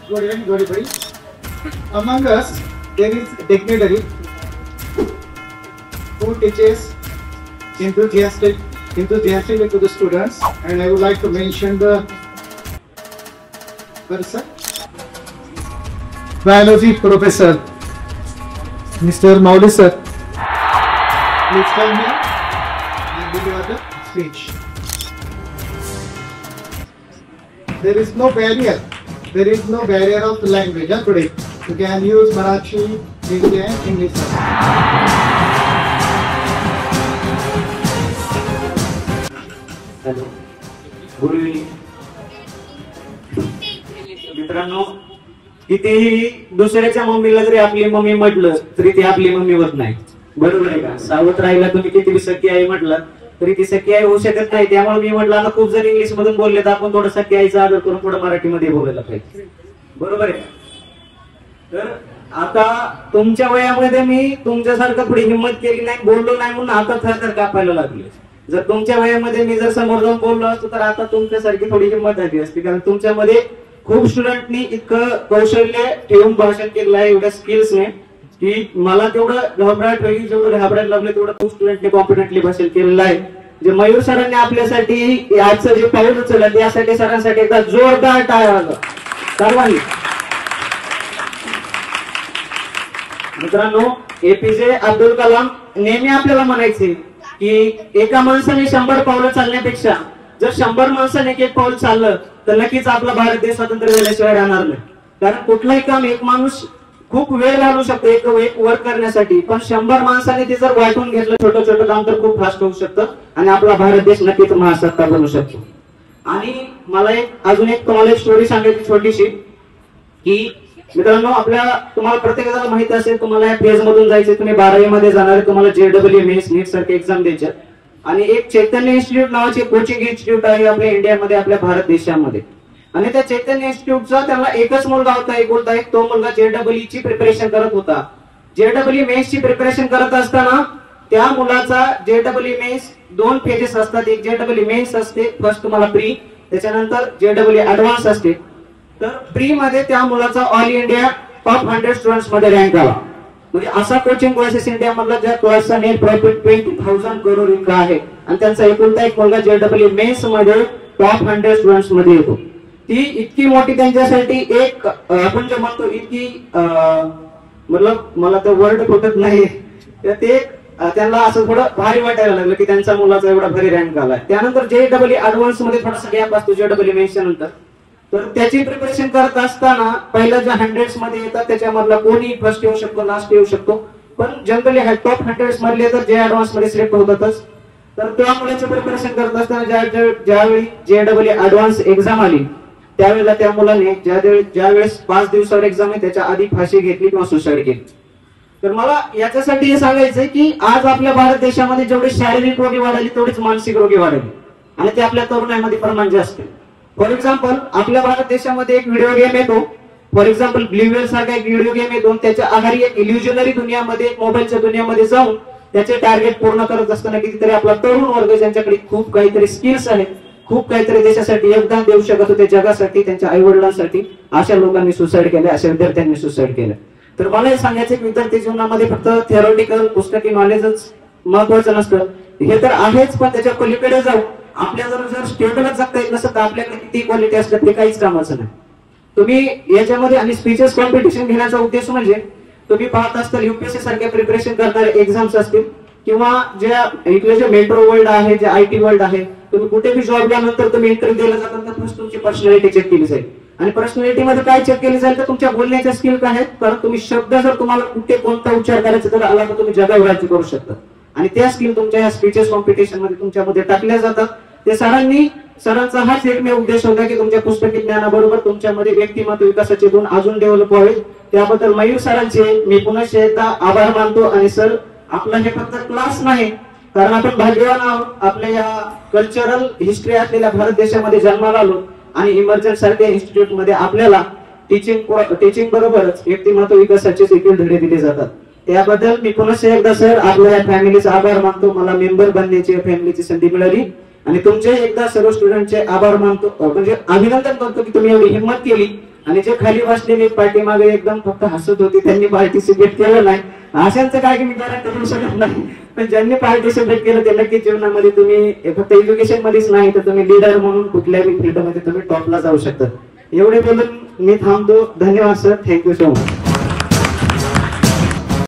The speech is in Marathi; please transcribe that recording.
Good evening, everybody. Among us, there is a dignitary who teaches enthusiastically to the students, and I would like to mention the person, biology professor, Mr. Mauli sir. Please come here and deliver the speech. There is no barrier. There is no barrier of the language today. You can use Marathi, Hindi, and English. Hello. Good evening. मित्रांनो, कितीही दुसऱ्याच्या मम्मीला जरी आपली मम्मी म्हटलं तरी ती आपली मम्मी होत नाही. बरोबर आहे का? सावध राहिला तुम्ही किती सख्खी आई म्हटलं तरी ती सख्खी आई होऊ शकत नाही. त्यामुळे मी म्हटलं आता खूप जण इंग्लिश मधून बोलले तर आपण थोडं सख्खी आईचा आदर करून पुढे मराठीमध्ये बोलायला पाहिजे. बरोबर आहे. तर आता तुमच्या वयामध्ये मी तुमच्यासारखं थोडी हिंमत केली नाही, बोललो नाही म्हणून आता थरथर कापायला लागले. जर तुमच्या वयामध्ये मी जर समोर जाऊन बोललो असतो तर आता तुमच्यासारखी थोडी हिंमत झाली असती. कारण तुमच्यामध्ये खूप स्टुडंटनी इतकं कौशल्य ठेवून भाषण केलं आहे, एवढ्या स्किल्सने, की मला तेवढं घबराट होईल, जेवढं घाबरायला लागलं तेवढं खूप स्टुडंटने कॉन्फिडेंटली भाषण केलेलं आहे. जे मयूर सरांनी आपल्यासाठी आजचं जे पाऊल उचललं त्यासाठी सरांसाठी एकदा जोरदार टाळ्या वाजवा सर्वांनी. मित्रांनो, एपीजे अब्दुल कलाम नेहमी आपल्याला म्हणायचे की एका माणसाने 100 पावलं चालण्यापेक्षा जर 100 माणसाने एक पाऊल चाललं तर नक्कीच आपला भारत देश स्वतंत्र झाल्याशिवाय राहणार नाही. कारण कुठलंही काम एक माणूस खूप वेळ घालू शकतो एक वर्क करण्यासाठी, पण 100 माणसाने ते जर वाटून घेतलं छोटं छोटं काम तर खूप फास्ट होऊ शकतं आणि आपला भारत देश नक्कीच महासत्ता बनू शकतो. आणि मला अजून एक तुम्हाला स्टोरी सांगायची छोटीशी, की मित्रांनो तुम्हाला प्रत्येकाला माहिती असेल, तुम्हाला या फेज मधून जायचे, तुम्ही 12वी मध्ये जाणार, तुम्हाला JEE मेन्स नीट सारखे एक्झाम द्यायचे. आणि एक चैतन्य इन्स्टिट्यूट नावाचे कोचिंग इन्स्टिट्यूट आहे आपल्या इंडियामध्ये, आपल्या भारत देशामध्ये. आणि त्या चैतन्य इन्स्टिट्यूटचा त्याला एकच मुलगा होता, एक बोलता एक तो मुलगा JEE ची प्रिपरेशन करत होता. JEE मेन्स ची प्रिपरेशन करत असताना त्या मुलाचा JEE मेन्स 2 फेजेस असतात. एक JEE मेन्स असते, फर्स्ट तुम्हाला प्री, त्याच्यानंतर JEE ऍडव्हान्स असते. तर प्री मध्ये त्या मुलाचा ऑल इंडिया टॉप 100 स्टुडंट्स मध्ये रँक आला. म्हणजे असा कोचिंग क्लासेस इंडिया मधला ज्या क्लासचा नेट प्रॉफिट 20,000 करोड इतका आहे आणि त्यांचा एकुलता एक मुलगा JEE मेन्स मध्ये टॉप 100 स्टुडंट्स मध्ये येतो. ती इतकी मोठी त्यांच्यासाठी एक आपण जे म्हणतो इतकी मतलब मला तर वर्ड फुटत नाही, ते त्यांना असं थोडं भारी वाटायला लागलं की त्यांचा मुलाचा एवढा भारी रँक आलाय. त्यानंतर JEE ऍडव्हान्स मध्ये थोडासा गॅप असतो JEE मेन्सच्या नंतर. तर त्याची प्रिपरेशन करत असताना पहिल्या ज्या 100s मध्ये येतात त्याच्यामधला कोणी फर्स्ट येऊ शकतो, लास्ट येऊ शकतो, पण जनरली टॉप 100s मधले तर जे ऍडव्हान्स मध्ये सिलेक्ट होतातच. तर त्या मुलाची प्रिपरेशन करत असताना ज्यावेळी JEE ऍडव्हान्स एक्झाम आली त्यावेळेला त्या मुलाने ज्यावेळेस 5 दिवसावर एक्झाम आहे त्याच्या आधी फाशी घेतली किंवा सुसाईड केली. तर मला याच्यासाठी हे सांगायचंय की आज आपल्या भारत देशामध्ये जेवढे शारीरिक रोगी वाढले तेवढेच मानसिक रोगी वाढले आणि ते आपल्या तरुणांमध्ये प्रमाण जास्त आहे. फॉर एक्झाम्पल आपल्या भारत देशामध्ये एक व्हिडिओ गेम येतो, फॉर एक्झाम्पल ब्ल्यूवेल सारखा एक व्हिडिओ गेम येतो, त्याच्या आधारे एक इल्युजनरी दुनियामध्ये, मोबाईलच्या दुनियामध्ये जाऊन त्याचे टार्गेट पूर्ण करत असताना कितीतरी आपला तरुण वर्ग ज्यांच्याकडे खूप काहीतरी स्किल्स आहेत, खूप काहीतरी देशासाठी योगदान देऊ शकत होते, जगासाठी, त्यांच्या आई वडिलांसाठी, अशा लोकांनी सुसाईड केले, अशा विद्यार्थ्यांनी सुसाईड केलं. तर मला हे सांगायचं की विद्यार्थी जीवनामध्ये फक्त थेरॉटिकल पुस्तकी नॉलेजच महत्वाचं नसतं, हे तर आहेच, पण त्याच्या पलीकडे जाऊन आपल्या जर स्टेबलच जगता येत नसतं तर आपल्याकडे किती क्वालिटी असलं ते काहीच कामाचं नाही. तुम्ही याच्यामध्ये आणि स्पीचेस कॉम्पिटिशन घेण्याचा उद्देश म्हणजे तुम्ही पाहत असताल UPSC सारख्या प्रिपरेशन करणारे एक्झाम्स असतील किंवा इथले जे मेट्रो वर्ल्ड आहे, जे IT वर्ल्ड आहे, तुम्ही कुठे बी जॉबला नंतर तुम्ही इंटरव्ह्यू द्यायला जाता तर फर्स्ट तुमची पर्सनॅलिटी चेक केली जाईल. आणि पर्सनॅलिटी मध्ये काय चेक केली जाईल तर तुमच्या बोलण्याच्या स्किल काय आहेत, कारण तुम्ही शब्द जर तुम्हाला कुठे कोणता उच्चार करायचा तर आला तर तुम्ही जगावर राज्य करू शकता आणि त्या स्किल तुमच्या या स्पीचेस कॉम्पिटिशन मध्ये तुमच्यामध्ये टाकल्या जातात. ते सरांचा हाच एकमेव उद्देश होता की तुमच्या पुस्तकी ज्ञानाबरोबर तुमच्यामध्ये व्यक्तिमत्व विकासाचे गुण अजून डेव्हलप व्हावे. त्याबद्दल मयूर सरांचे मी पुन्हा एकदा आभार मानतो. आणि सर, आपला हे फक्त क्लास नाही, कारण आपण भाग्यवान आहोत, आपल्या या कल्चरल हिस्ट्री असलेल्या भारत देशामध्ये जन्माला आलो आणि इमर्जन्स सारख्या इन्स्टिट्यूट मध्ये आपल्याला टीचिंग बरोबरच व्यक्तिमत्व विकासाचे देखील धडे दिले जातात. त्याबद्दल मी पुन्हा एकदा सर आपल्या फॅमिलीचा आभार मानतो. मला मेंबर बनण्याची फॅमिलीची संधी मिळाली आणि तुमचे एकदा सर्व स्टुडंटचे आभार मानतो, म्हणजे अभिनंदन करतो की तुम्ही एवढी हिंमत केली आणि जे खाली बसलेले पाठीमागे एकदम फक्त हसत होती त्यांनी पार्टिसिपेट केलं नाही. अशांचं काय की मी गॅरंटी देऊ शकत नाही, पण ज्यांनी पार्टिसिपेट केलं ते नक्कीच जीवनामध्ये तुम्ही फक्त एज्युकेशन मध्येच नाही तर तुम्ही लीडर म्हणून कुठल्याही फील्डमध्ये तुम्ही टॉपला जाऊ शकता. एवढे बोलून मी थांबतो. धन्यवाद सर. Thank you so much.